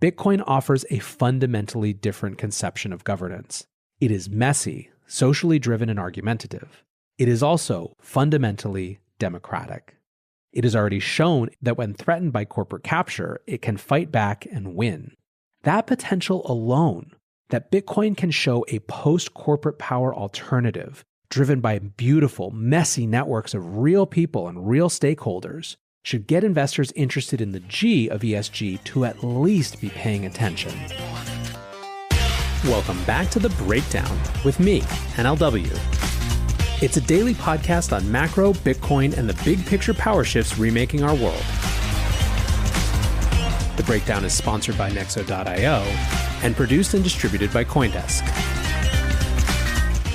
Bitcoin offers a fundamentally different conception of governance. It is messy, socially driven, and argumentative. It is also fundamentally democratic. It has already shown that when threatened by corporate capture, it can fight back and win. That potential alone, that Bitcoin can show a post-corporate power alternative driven by beautiful, messy networks of real people and real stakeholders, should get investors interested in the G of ESG to at least be paying attention. Welcome back to The Breakdown with me, NLW. It's a daily podcast on macro, Bitcoin, and the big picture power shifts remaking our world. The Breakdown is sponsored by Nexo.io and produced and distributed by CoinDesk.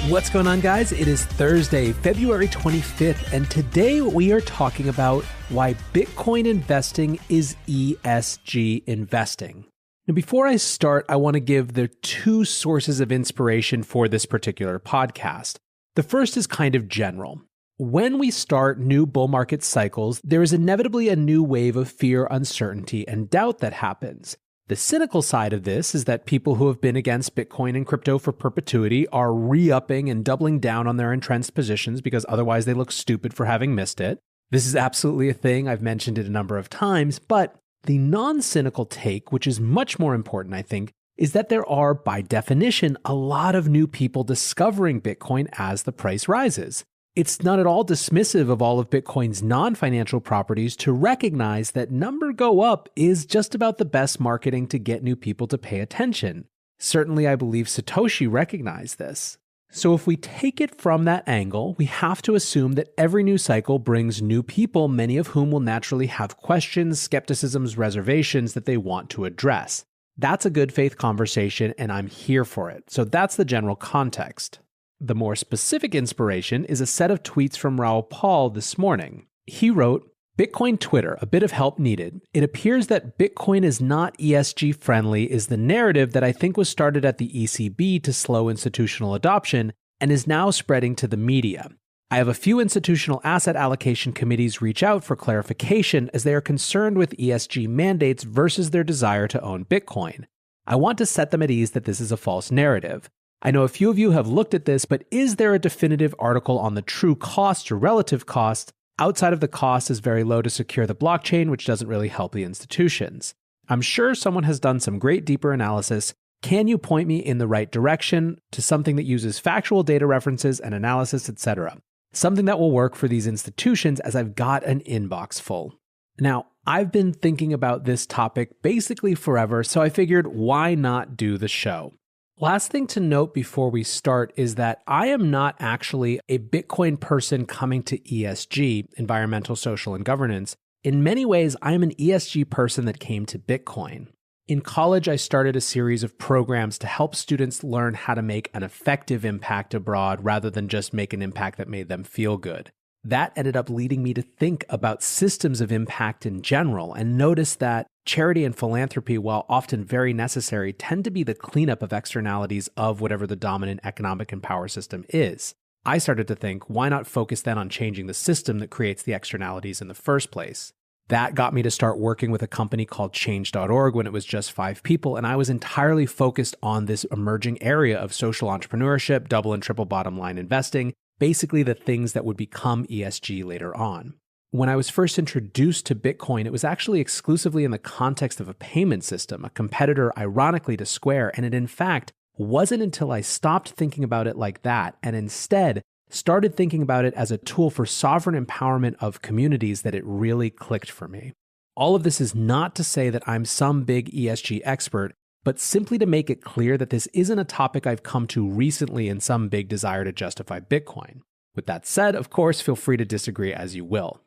What's going on, guys? It is Thursday, February 25th, and today we are talking about why Bitcoin investing is ESG investing. Now, before I start, I want to give the two sources of inspiration for this particular podcast. The first is kind of general. When we start new bull market cycles, there is inevitably a new wave of fear, uncertainty, and doubt that happens. The cynical side of this is that people who have been against Bitcoin and crypto for perpetuity are re-upping and doubling down on their entrenched positions because otherwise they look stupid for having missed it. This is absolutely a thing. I've mentioned it a number of times, but the non-cynical take, which is much more important, I think, is that there are, by definition, a lot of new people discovering Bitcoin as the price rises. It's not at all dismissive of all of Bitcoin's non-financial properties to recognize that number go up is just about the best marketing to get new people to pay attention. Certainly, I believe Satoshi recognized this. So if we take it from that angle, we have to assume that every new cycle brings new people, many of whom will naturally have questions, skepticisms, reservations that they want to address. That's a good faith conversation, and I'm here for it. So that's the general context. The more specific inspiration is a set of tweets from Raoul Pal this morning. He wrote, "Bitcoin Twitter, a bit of help needed. It appears that Bitcoin is not ESG friendly is the narrative that I think was started at the ECB to slow institutional adoption and is now spreading to the media. I have a few institutional asset allocation committees reach out for clarification as they are concerned with ESG mandates versus their desire to own Bitcoin. I want to set them at ease that this is a false narrative. I know a few of you have looked at this, but is there a definitive article on the true cost or relative cost? Outside of the cost is very low to secure the blockchain, which doesn't really help the institutions. I'm sure someone has done some great deeper analysis. Can you point me in the right direction to something that uses factual data references and analysis, etc.? Something that will work for these institutions as I've got an inbox full." Now, I've been thinking about this topic basically forever, so I figured why not do the show? Last thing to note before we start is that I am not actually a Bitcoin person coming to ESG, environmental, social, and governance. In many ways, I am an ESG person that came to Bitcoin. In college, I started a series of programs to help students learn how to make an effective impact abroad rather than just make an impact that made them feel good. That ended up leading me to think about systems of impact in general and notice that charity and philanthropy, while often very necessary, tend to be the cleanup of externalities of whatever the dominant economic and power system is. I started to think, why not focus then on changing the system that creates the externalities in the first place? That got me to start working with a company called Change.org when it was just 5 people, and I was entirely focused on this emerging area of social entrepreneurship, double and triple bottom line investing, basically the things that would become ESG later on. When I was first introduced to Bitcoin, it was actually exclusively in the context of a payment system, a competitor ironically to Square, and it in fact wasn't until I stopped thinking about it like that and instead started thinking about it as a tool for sovereign empowerment of communities that it really clicked for me. All of this is not to say that I'm some big ESG expert, but simply to make it clear that this isn't a topic I've come to recently in some big desire to justify Bitcoin. With that said, of course, feel free to disagree as you will.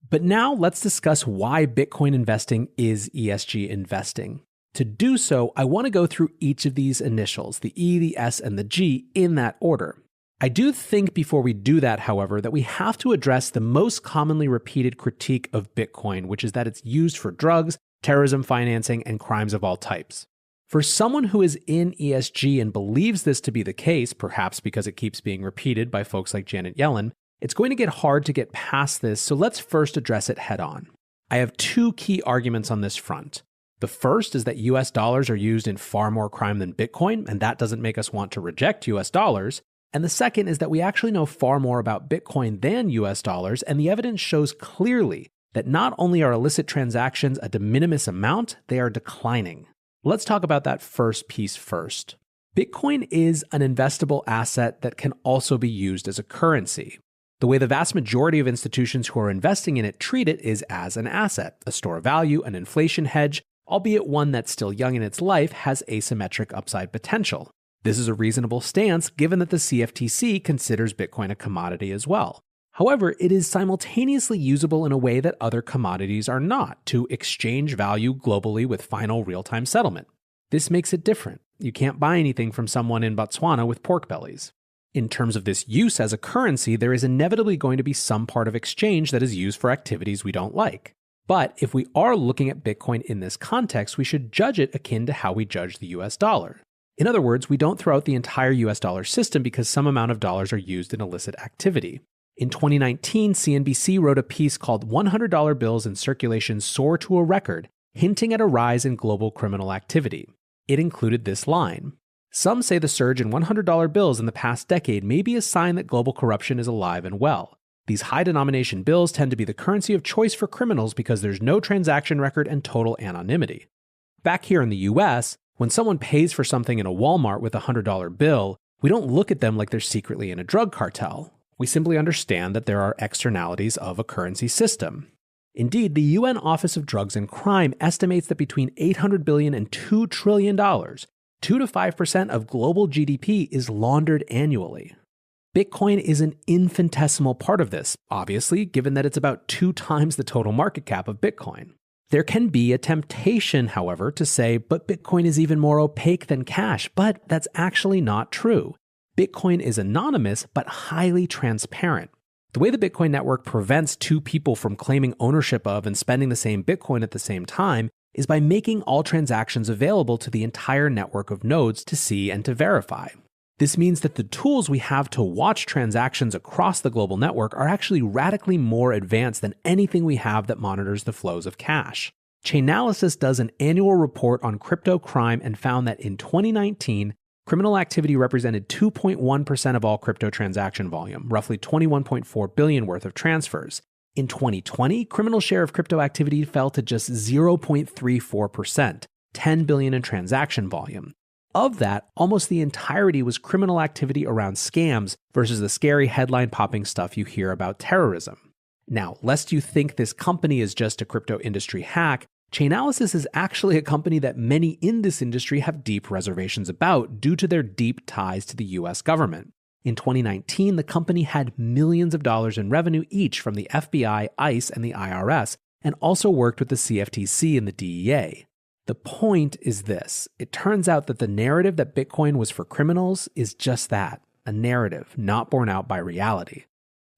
But now let's discuss why Bitcoin investing is ESG investing. To do so, I want to go through each of these initials, the E, the S, and the G, in that order. I do think before we do that, however, that we have to address the most commonly repeated critique of Bitcoin, which is that it's used for drugs, terrorism financing, and crimes of all types. For someone who is in ESG and believes this to be the case, perhaps because it keeps being repeated by folks like Janet Yellen, it's going to get hard to get past this, so let's first address it head on. I have 2 key arguments on this front. The first is that US dollars are used in far more crime than Bitcoin, and that doesn't make us want to reject US dollars. And the second is that we actually know far more about Bitcoin than US dollars, and the evidence shows clearly that not only are illicit transactions a de minimis amount, they are declining. Let's talk about that first piece first. Bitcoin is an investable asset that can also be used as a currency. The way the vast majority of institutions who are investing in it treat it is as an asset, a store of value, an inflation hedge, albeit one that's still young in its life, has asymmetric upside potential. This is a reasonable stance given that the CFTC considers Bitcoin a commodity as well. However, it is simultaneously usable in a way that other commodities are not, to exchange value globally with final real-time settlement. This makes it different. You can't buy anything from someone in Botswana with pork bellies. In terms of this use as a currency, there is inevitably going to be some part of exchange that is used for activities we don't like. But if we are looking at Bitcoin in this context, we should judge it akin to how we judge the US dollar. In other words, we don't throw out the entire US dollar system because some amount of dollars are used in illicit activity. In 2019, CNBC wrote a piece called $100 Bills in Circulation Soar to a Record, hinting at a rise in global criminal activity. It included this line: "Some say the surge in $100 bills in the past decade may be a sign that global corruption is alive and well. These high-denomination bills tend to be the currency of choice for criminals because there's no transaction record and total anonymity." Back here in the US, when someone pays for something in a Walmart with a $100 bill, we don't look at them like they're secretly in a drug cartel. We simply understand that there are externalities of a currency system. Indeed, the UN Office of Drugs and Crime estimates that between $800 billion and $2 trillion, 2 to 5% of global GDP is laundered annually. Bitcoin is an infinitesimal part of this, obviously, given that it's about 2 times the total market cap of Bitcoin. There can be a temptation, however, to say, but Bitcoin is even more opaque than cash, but that's actually not true. Bitcoin is anonymous, but highly transparent. The way the Bitcoin network prevents 2 people from claiming ownership of and spending the same Bitcoin at the same time is by making all transactions available to the entire network of nodes to see and to verify. This means that the tools we have to watch transactions across the global network are actually radically more advanced than anything we have that monitors the flows of cash. Chainalysis does an annual report on crypto crime and found that in 2019, criminal activity represented 2.1% of all crypto transaction volume, roughly $21.4 billion worth of transfers. In 2020, criminal share of crypto activity fell to just 0.34%, $10 billion in transaction volume. Of that, almost the entirety was criminal activity around scams versus the scary headline-popping stuff you hear about terrorism. Now, lest you think this company is just a crypto industry hack, Chainalysis is actually a company that many in this industry have deep reservations about due to their deep ties to the US government. In 2019, the company had millions of dollars in revenue each from the FBI, ICE, and the IRS, and also worked with the CFTC and the DEA. The point is this: it turns out that the narrative that Bitcoin was for criminals is just that, a narrative not borne out by reality.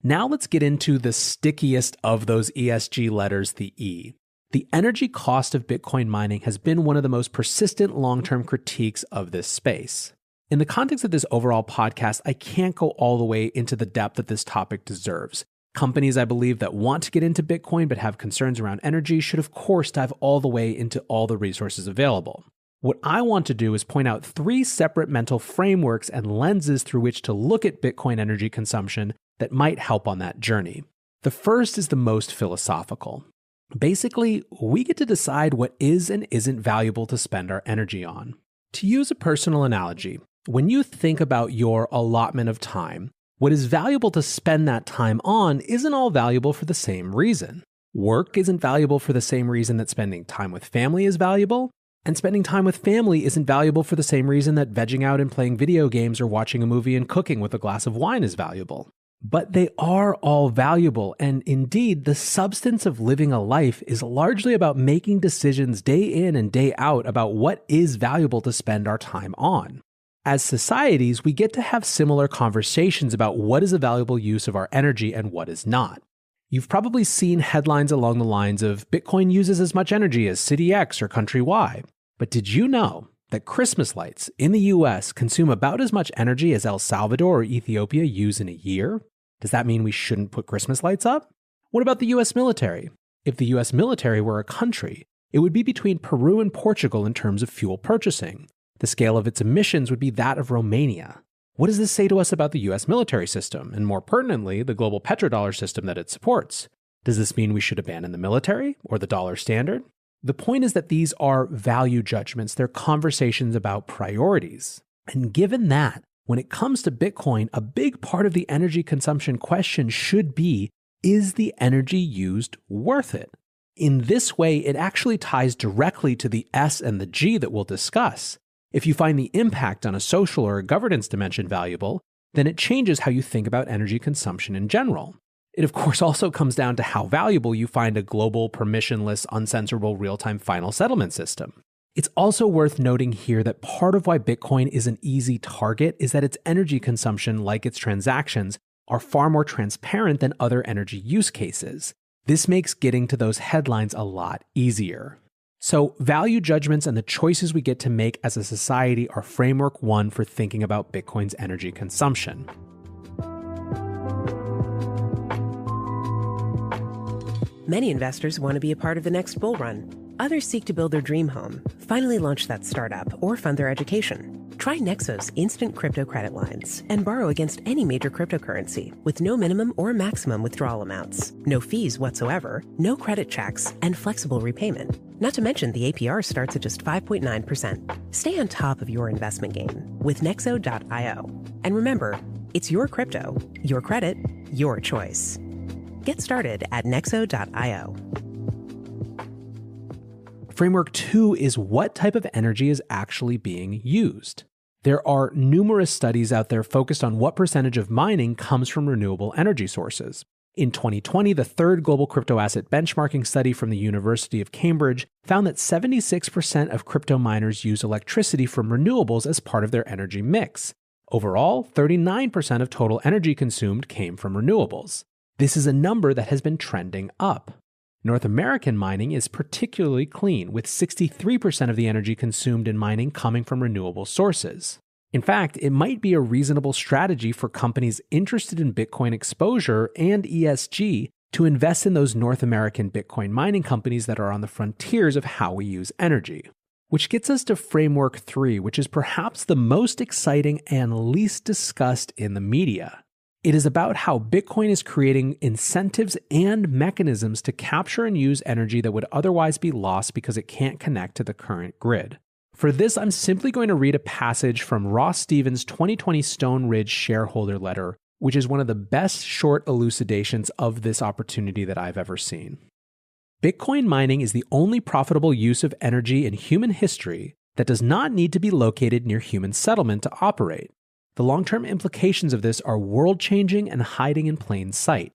Now let's get into the stickiest of those ESG letters, the E. The energy cost of Bitcoin mining has been one of the most persistent long-term critiques of this space. In the context of this overall podcast, I can't go all the way into the depth that this topic deserves. Companies, I believe, that want to get into Bitcoin but have concerns around energy should, of course, dive all the way into all the resources available. What I want to do is point out 3 separate mental frameworks and lenses through which to look at Bitcoin energy consumption that might help on that journey. The first is the most philosophical. Basically, we get to decide what is and isn't valuable to spend our energy on. To use a personal analogy, when you think about your allotment of time, what is valuable to spend that time on isn't all valuable for the same reason. Work isn't valuable for the same reason that spending time with family is valuable, and spending time with family isn't valuable for the same reason that vegging out and playing video games or watching a movie and cooking with a glass of wine is valuable. But they are all valuable, and indeed, the substance of living a life is largely about making decisions day in and day out about what is valuable to spend our time on. As societies, we get to have similar conversations about what is a valuable use of our energy and what is not. You've probably seen headlines along the lines of Bitcoin uses as much energy as city X or country Y. But did you know that Christmas lights in the US consume about as much energy as El Salvador or Ethiopia use in a year? Does that mean we shouldn't put Christmas lights up? What about the US military? If the US military were a country, It would be between Peru and Portugal in terms of fuel purchasing. The scale of its emissions would be that of Romania. What does this say to us about the US military system, and more pertinently, the global petrodollar system that it supports? Does this mean we should abandon the military or the dollar standard? The point is that these are value judgments. They're conversations about priorities. And given that, when it comes to Bitcoin, a big part of the energy consumption question should be, is the energy used worth it? In this way, it actually ties directly to the S and the G that we'll discuss. If you find the impact on a social or a governance dimension valuable, then it changes how you think about energy consumption in general. It of course also comes down to how valuable you find a global, permissionless, uncensorable real-time final settlement system. It's also worth noting here that part of why Bitcoin is an easy target is that its energy consumption, like its transactions, are far more transparent than other energy use cases. This makes getting to those headlines a lot easier. So, value judgments and the choices we get to make as a society are framework one for thinking about Bitcoin's energy consumption. Many investors want to be a part of the next bull run. Others seek to build their dream home, finally launch that startup, or fund their education. Try Nexo's instant crypto credit lines and borrow against any major cryptocurrency with no minimum or maximum withdrawal amounts, no fees whatsoever, no credit checks, and flexible repayment. Not to mention the APR starts at just 5.9%. Stay on top of your investment game with Nexo.io. And remember, it's your crypto, your credit, your choice. Get started at Nexo.io. Framework 2 is what type of energy is actually being used. There are numerous studies out there focused on what percentage of mining comes from renewable energy sources. In 2020, the third global crypto asset benchmarking study from the University of Cambridge found that 76% of crypto miners use electricity from renewables as part of their energy mix. Overall, 39% of total energy consumed came from renewables. This is a number that has been trending up. North American mining is particularly clean, with 63% of the energy consumed in mining coming from renewable sources. In fact, it might be a reasonable strategy for companies interested in Bitcoin exposure and ESG to invest in those North American Bitcoin mining companies that are on the frontiers of how we use energy. Which gets us to Framework 3, which is perhaps the most exciting and least discussed in the media. It is about how Bitcoin is creating incentives and mechanisms to capture and use energy that would otherwise be lost because it can't connect to the current grid. For this, I'm simply going to read a passage from Ross Stevens' 2020 Stone Ridge shareholder letter, which is one of the best short elucidations of this opportunity that I've ever seen. Bitcoin mining is the only profitable use of energy in human history that does not need to be located near human settlement to operate. The long-term implications of this are world-changing and hiding in plain sight.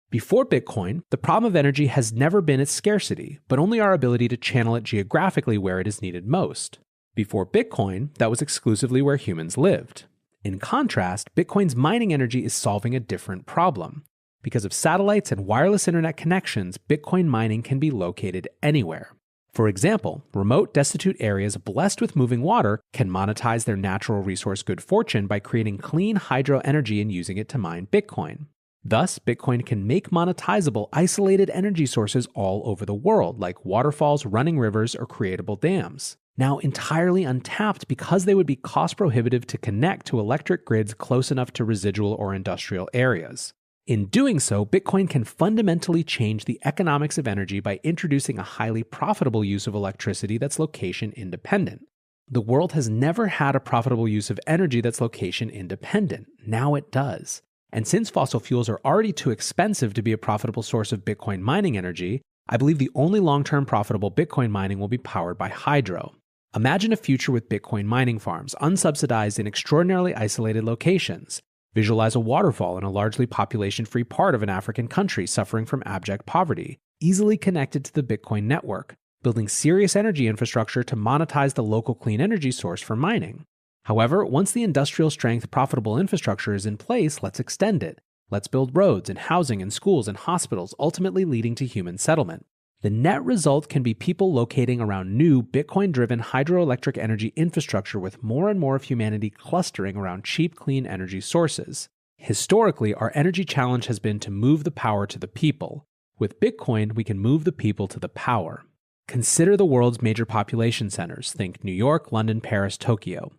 Before Bitcoin, the problem of energy has never been its scarcity, but only our ability to channel it geographically where it is needed most. Before Bitcoin, that was exclusively where humans lived. In contrast, Bitcoin's mining energy is solving a different problem. Because of satellites and wireless internet connections, Bitcoin mining can be located anywhere. For example, remote, destitute areas blessed with moving water can monetize their natural resource good fortune by creating clean hydro energy and using it to mine Bitcoin. Thus, Bitcoin can make monetizable isolated energy sources all over the world, like waterfalls, running rivers, or creatable dams. Now entirely untapped because they would be cost prohibitive to connect to electric grids close enough to residual or industrial areas. In doing so, Bitcoin can fundamentally change the economics of energy by introducing a highly profitable use of electricity that's location independent. The world has never had a profitable use of energy that's location independent. Now it does. And since fossil fuels are already too expensive to be a profitable source of Bitcoin mining energy, I believe the only long-term profitable Bitcoin mining will be powered by hydro. Imagine a future with Bitcoin mining farms, unsubsidized in extraordinarily isolated locations. Visualize a waterfall in a largely population-free part of an African country suffering from abject poverty, easily connected to the Bitcoin network, building serious energy infrastructure to monetize the local clean energy source for mining. However, once the industrial-strength profitable infrastructure is in place, let's extend it. Let's build roads and housing and schools and hospitals, ultimately leading to human settlement. The net result can be people locating around new Bitcoin-driven hydroelectric energy infrastructure with more and more of humanity clustering around cheap, clean energy sources. Historically, our energy challenge has been to move the power to the people. With Bitcoin, we can move the people to the power. Consider the world's major population centers. Think New York, London, Paris, Tokyo.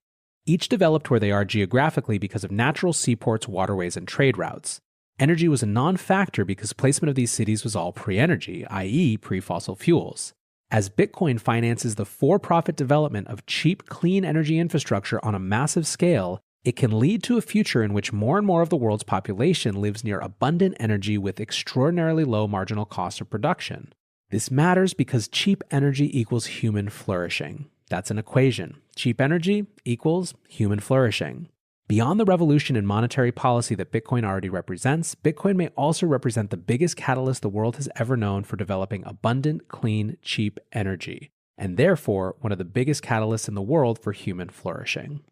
Each developed where they are geographically because of natural seaports, waterways, and trade routes. Energy was a non-factor because placement of these cities was all pre-energy, i.e. pre-fossil fuels. As Bitcoin finances the for-profit development of cheap, clean energy infrastructure on a massive scale, it can lead to a future in which more and more of the world's population lives near abundant energy with extraordinarily low marginal cost of production. This matters because cheap energy equals human flourishing. That's an equation. Cheap energy equals human flourishing. Beyond the revolution in monetary policy that Bitcoin already represents, Bitcoin may also represent the biggest catalyst the world has ever known for developing abundant, clean, cheap energy, and therefore one of the biggest catalysts in the world for human flourishing.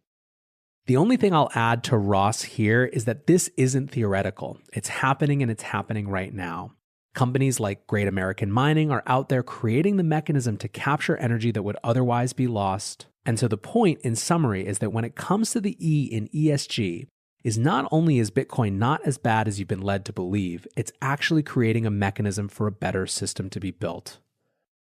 The only thing I'll add to Ross here is that this isn't theoretical. It's happening, and it's happening right now. Companies like Great American Mining are out there creating the mechanism to capture energy that would otherwise be lost. And so the point, in summary, is that when it comes to the E in ESG, is not only is Bitcoin not as bad as you've been led to believe, it's actually creating a mechanism for a better system to be built.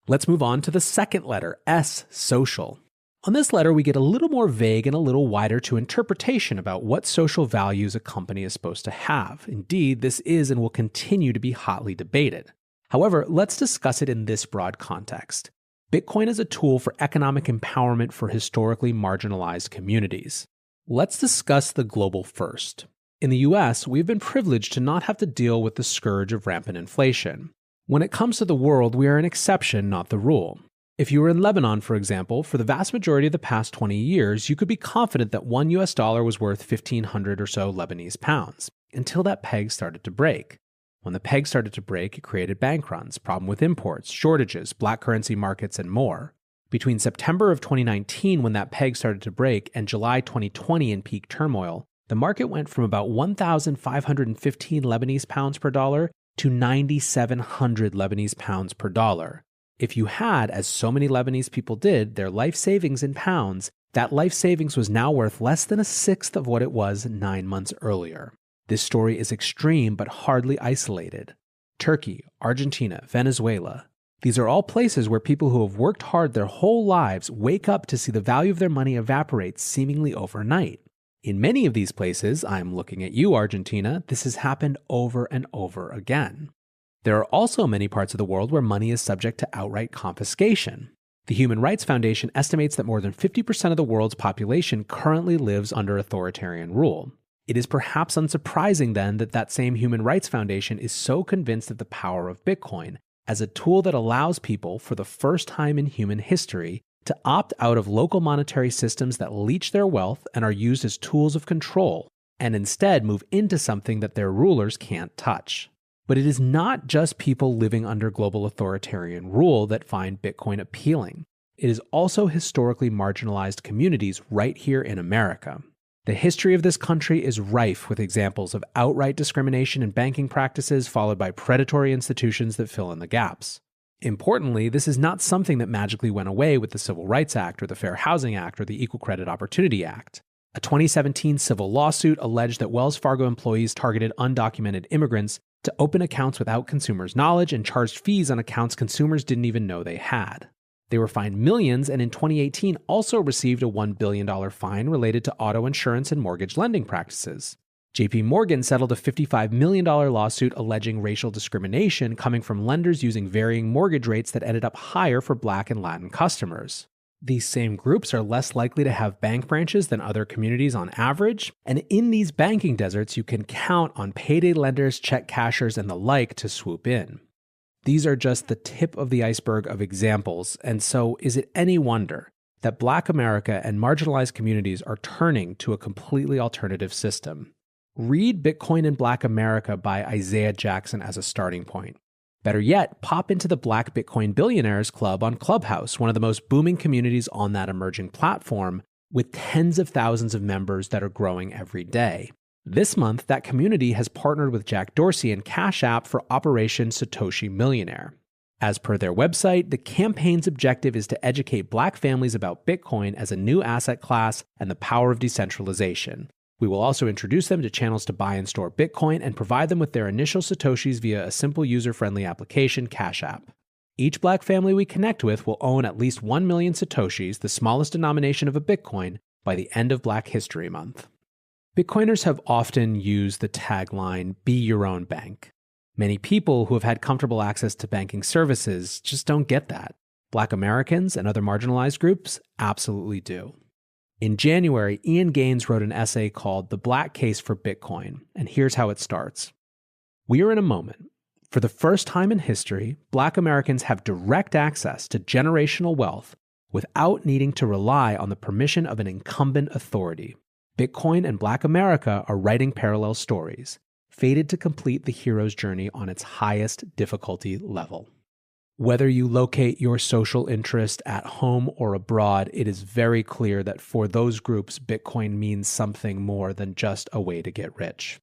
Let's move on to the second letter, S, social. On this letter, we get a little more vague and a little wider to interpretation about what social values a company is supposed to have. Indeed, this is and will continue to be hotly debated. However, let's discuss it in this broad context. Bitcoin is a tool for economic empowerment for historically marginalized communities. Let's discuss the global first. In the US, we've been privileged to not have to deal with the scourge of rampant inflation. When it comes to the world, we are an exception, not the rule. If you were in Lebanon, for example, for the vast majority of the past 20 years, you could be confident that $1 was worth 1,500 or so Lebanese pounds, until that peg started to break. When the peg started to break, it created bank runs, problem with imports, shortages, black currency markets, and more. Between September of 2019, when that peg started to break, and July 2020 in peak turmoil, the market went from about 1,515 Lebanese pounds per dollar to 9,700 Lebanese pounds per dollar. If you had, as so many Lebanese people did, their life savings in pounds, that life savings was now worth less than a sixth of what it was 9 months earlier. This story is extreme but hardly isolated. Turkey, Argentina, Venezuela. These are all places where people who have worked hard their whole lives wake up to see the value of their money evaporate seemingly overnight. In many of these places, I'm looking at you, Argentina, this has happened over and over again. There are also many parts of the world where money is subject to outright confiscation. The Human Rights Foundation estimates that more than 50% of the world's population currently lives under authoritarian rule. It is perhaps unsurprising then that that same Human Rights Foundation is so convinced of the power of Bitcoin as a tool that allows people, for the first time in human history, to opt out of local monetary systems that leech their wealth and are used as tools of control, and instead move into something that their rulers can't touch. But it is not just people living under global authoritarian rule that find Bitcoin appealing. It is also historically marginalized communities right here in America. The history of this country is rife with examples of outright discrimination in banking practices followed by predatory institutions that fill in the gaps. Importantly, this is not something that magically went away with the Civil Rights Act or the Fair Housing Act or the Equal Credit Opportunity Act. A 2017 civil lawsuit alleged that Wells Fargo employees targeted undocumented immigrants to open accounts without consumers' knowledge and charged fees on accounts consumers didn't even know they had. They were fined millions and in 2018 also received a $1 billion fine related to auto insurance and mortgage lending practices. JP Morgan settled a $55 million lawsuit alleging racial discrimination coming from lenders using varying mortgage rates that ended up higher for Black and Latin customers. These same groups are less likely to have bank branches than other communities on average, and in these banking deserts, you can count on payday lenders, check cashers, and the like to swoop in. These are just the tip of the iceberg of examples, and so is it any wonder that Black America and marginalized communities are turning to a completely alternative system? Read Bitcoin in Black America by Isaiah Jackson as a starting point. Better yet, pop into the Black Bitcoin Billionaires Club on Clubhouse, one of the most booming communities on that emerging platform, with tens of thousands of members that are growing every day. This month, that community has partnered with Jack Dorsey and Cash App for Operation Satoshi Millionaire. As per their website, the campaign's objective is to educate Black families about Bitcoin as a new asset class and the power of decentralization. We will also introduce them to channels to buy and store Bitcoin and provide them with their initial Satoshis via a simple user-friendly application, Cash App. Each Black family we connect with will own at least 1 million Satoshis, the smallest denomination of a Bitcoin, by the end of Black History Month. Bitcoiners have often used the tagline, "Be your own bank." Many people who have had comfortable access to banking services just don't get that. Black Americans and other marginalized groups absolutely do. In January, Ian Gaines wrote an essay called "The Black Case for Bitcoin," and here's how it starts. We are in a moment. For the first time in history, Black Americans have direct access to generational wealth without needing to rely on the permission of an incumbent authority. Bitcoin and Black America are writing parallel stories, fated to complete the hero's journey on its highest difficulty level. Whether you locate your social interest at home or abroad, it is very clear that for those groups, Bitcoin means something more than just a way to get rich.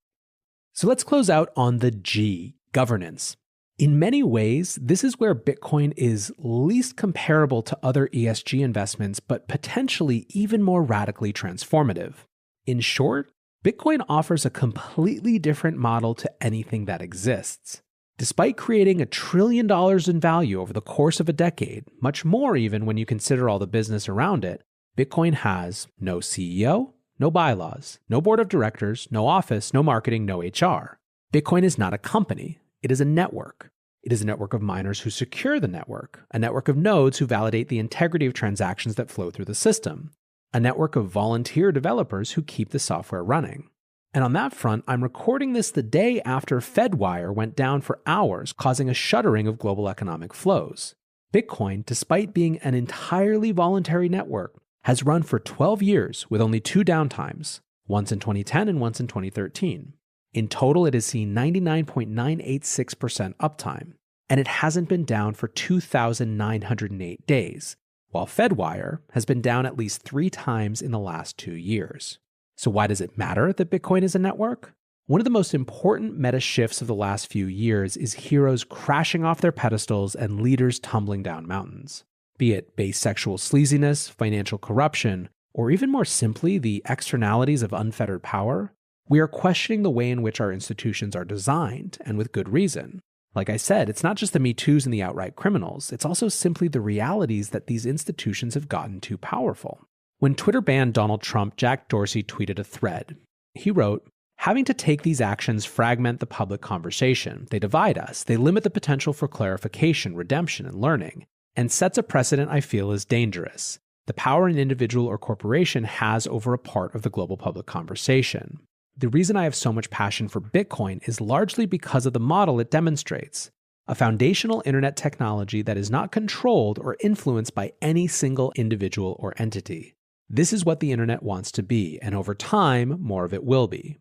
So let's close out on the G, governance. In many ways, this is where Bitcoin is least comparable to other ESG investments, but potentially even more radically transformative. In short, Bitcoin offers a completely different model to anything that exists. Despite creating $1 trillion in value over the course of a decade, much more even when you consider all the business around it, Bitcoin has no CEO, no bylaws, no board of directors, no office, no marketing, no HR. Bitcoin is not a company. It is a network. It is a network of miners who secure the network, a network of nodes who validate the integrity of transactions that flow through the system, a network of volunteer developers who keep the software running. And on that front, I'm recording this the day after FedWire went down for hours, causing a shuttering of global economic flows. Bitcoin, despite being an entirely voluntary network, has run for 12 years with only 2 downtimes, once in 2010 and once in 2013. In total, it has seen 99.986% uptime, and it hasn't been down for 2,908 days, while FedWire has been down at least 3 times in the last 2 years. So why does it matter that Bitcoin is a network? One of the most important meta shifts of the last few years is heroes crashing off their pedestals and leaders tumbling down mountains. Be it base sexual sleaziness, financial corruption, or even more simply, the externalities of unfettered power, we are questioning the way in which our institutions are designed, and with good reason. Like I said, it's not just the Me Too's and the outright criminals, it's also simply the realities that these institutions have gotten too powerful. When Twitter banned Donald Trump, Jack Dorsey tweeted a thread. He wrote, "Having to take these actions fragment the public conversation. They divide us. They limit the potential for clarification, redemption, and learning, and sets a precedent I feel is dangerous. The power an individual or corporation has over a part of the global public conversation. The reason I have so much passion for Bitcoin is largely because of the model it demonstrates. A foundational internet technology that is not controlled or influenced by any single individual or entity. This is what the internet wants to be, and over time, more of it will be."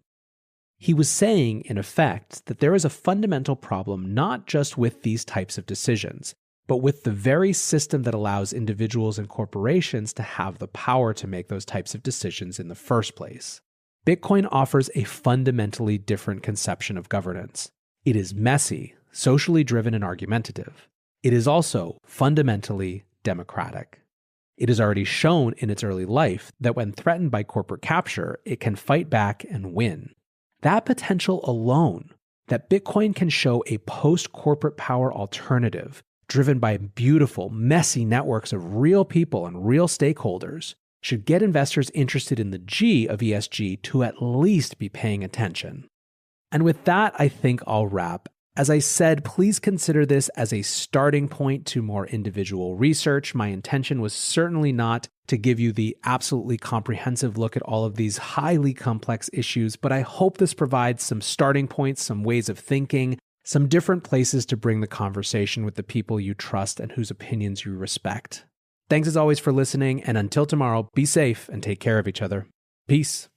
He was saying, in effect, that there is a fundamental problem not just with these types of decisions, but with the very system that allows individuals and corporations to have the power to make those types of decisions in the first place. Bitcoin offers a fundamentally different conception of governance. It is messy, socially driven, and argumentative. It is also fundamentally democratic. It has already shown in its early life that when threatened by corporate capture, it can fight back and win. That potential alone, that Bitcoin can show a post-corporate power alternative driven by beautiful, messy networks of real people and real stakeholders, should get investors interested in the G of ESG to at least be paying attention. And with that, I think I'll wrap. As I said, please consider this as a starting point to more individual research. My intention was certainly not to give you the absolutely comprehensive look at all of these highly complex issues, but I hope this provides some starting points, some ways of thinking, some different places to bring the conversation with the people you trust and whose opinions you respect. Thanks as always for listening, and until tomorrow, be safe and take care of each other. Peace.